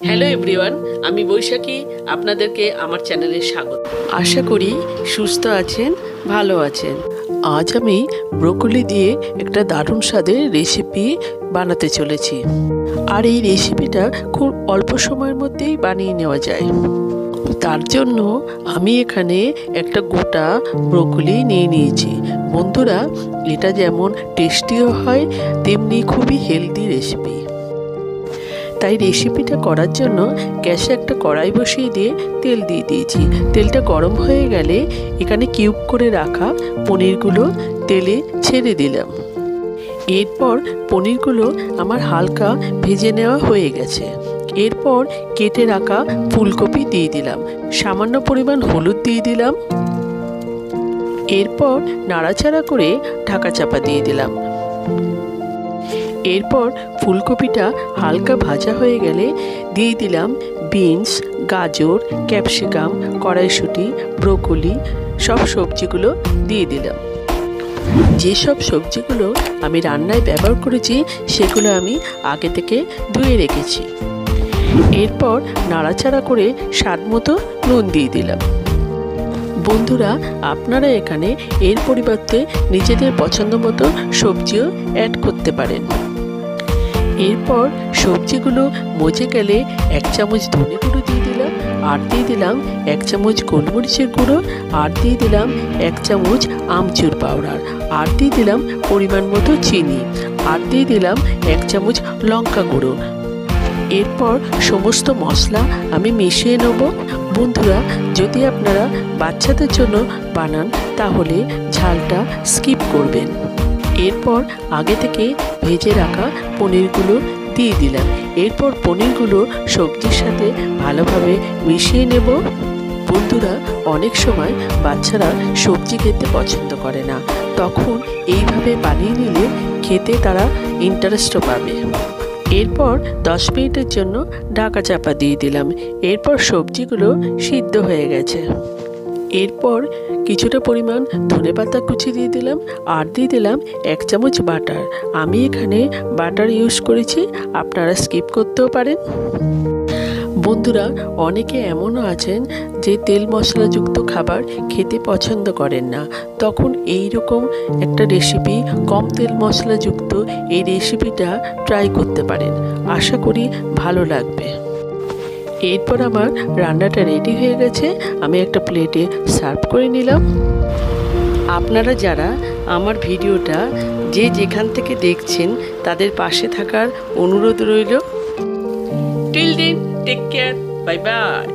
Hello everyone, আমি বৈশাখী। আপনাদেরকে আমার চ্যানেলে স্বাগত। আশা করি সুস্থ আছেন, ভালো আছেন। আজ আমি ব্রোকলি দিয়ে একটা দারুণ স্বাদের রেসিপি বানাতে চলেছি। আর এই রেসিপিটা খুব অল্প সময়ের মধ্যেই বানিয়ে নেওয়া যায়। তার জন্য আমি এখানে একটা গোটা ব্রোকলি নিয়ে নিয়েছি। বন্ধুরা, এটা যেমন টেস্টিও হয় তেমনি খুবই হেলদি রেসিপি। তাই রেসিপিটা করার জন্য গ্যাসে একটা কড়াই বসিয়ে দিয়ে তেল দিয়ে দিয়েছি। তেলটা গরম হয়ে গেলে এখানে কিউব করে রাখা পনিরগুলো তেলে ছেড়ে দিলাম। এরপর পনিরগুলো আমার হালকা ভেজে নেওয়া হয়ে গেছে। এরপর কেটে রাখা ফুলকপি দিয়ে দিলাম, সামান্য পরিমাণ হলুদ দিয়ে দিলাম। এরপর নাড়াচাড়া করে ঢাকা চাপা দিয়ে দিলাম। এরপর ফুলকপিটা হালকা ভাজা হয়ে গেলে দিয়ে দিলাম বিনস, গাজর, ক্যাপসিকাম, কড়াইশুঁটি, ব্রোকলি, সব সবজিগুলো দিয়ে দিলাম। যেসব সবজিগুলো আমি রান্নায় ব্যবহার করেছি সেগুলো আমি আগে থেকে ধুয়ে রেখেছি। এরপর নাড়াচাড়া করে স্বাদ মতো নুন দিয়ে দিলাম। বন্ধুরা, আপনারা এখানে এর পরিবর্তে নিজেদের পছন্দ মতো সবজিও অ্যাড করতে পারেন। এরপর সবজিগুলো মজে গেলে 1 চামচ ধনে গুঁড়ো দিয়ে দিলাম, আর দিয়ে দিলাম 1 চামচ গোলমরিচের গুঁড়ো, আর দিয়ে দিলাম 1 চামচ আমচুর পাউডার, আর দিয়ে দিলাম পরিমাণ মতো চিনি, আর দিয়ে দিলাম 1 চামচ লঙ্কা গুঁড়ো। এরপর সমস্ত মশলা আমি মিশিয়ে নেব। বন্ধুরা, যদি আপনারা বাচ্চাদের জন্য বানান তাহলে ঝালটা স্কিপ করবেন। এরপর আগে থেকে ভেজে রাখা পনিরগুলো দিয়ে দিলাম। এরপর পনিরগুলো সবজির সাথে ভালোভাবে মিশিয়ে নেব। বন্ধুরা, অনেক সময় বাচ্চারা সবজি খেতে পছন্দ করে না, তখন এইভাবে বানিয়ে নিলে খেতে তারা ইন্টারেস্টও পাবে। এরপর 10 মিনিটের জন্য ঢাকা চাপা দিয়ে দিলাম। এরপর সবজিগুলো সিদ্ধ হয়ে গেছে। এরপর কিছুটা পরিমাণ ধনেপাতা কুচি দিয়ে দিলাম, আর দিয়ে দিলাম 1 চামচ বাটার। আমি এখানে বাটার ইউজ করেছি, আপনারা স্কিপ করতেও পারেন। বন্ধুরা, অনেকে এমনও আছেন যে তেল মশলাযুক্ত খাবার খেতে পছন্দ করেন না, তখন এই রকম একটা রেসিপি, কম তেল মশলাযুক্ত এই রেসিপিটা ট্রাই করতে পারেন। আশা করি ভালো লাগবে। এরপর আমার রান্নাটা রেডি হয়ে গেছে, আমি একটা প্লেটে সার্ভ করে নিলাম। আপনারা যারা আমার ভিডিওটা যে যেখান থেকে দেখছেন তাদের পাশে থাকার অনুরোধ রইল। Till then, take care, bye by.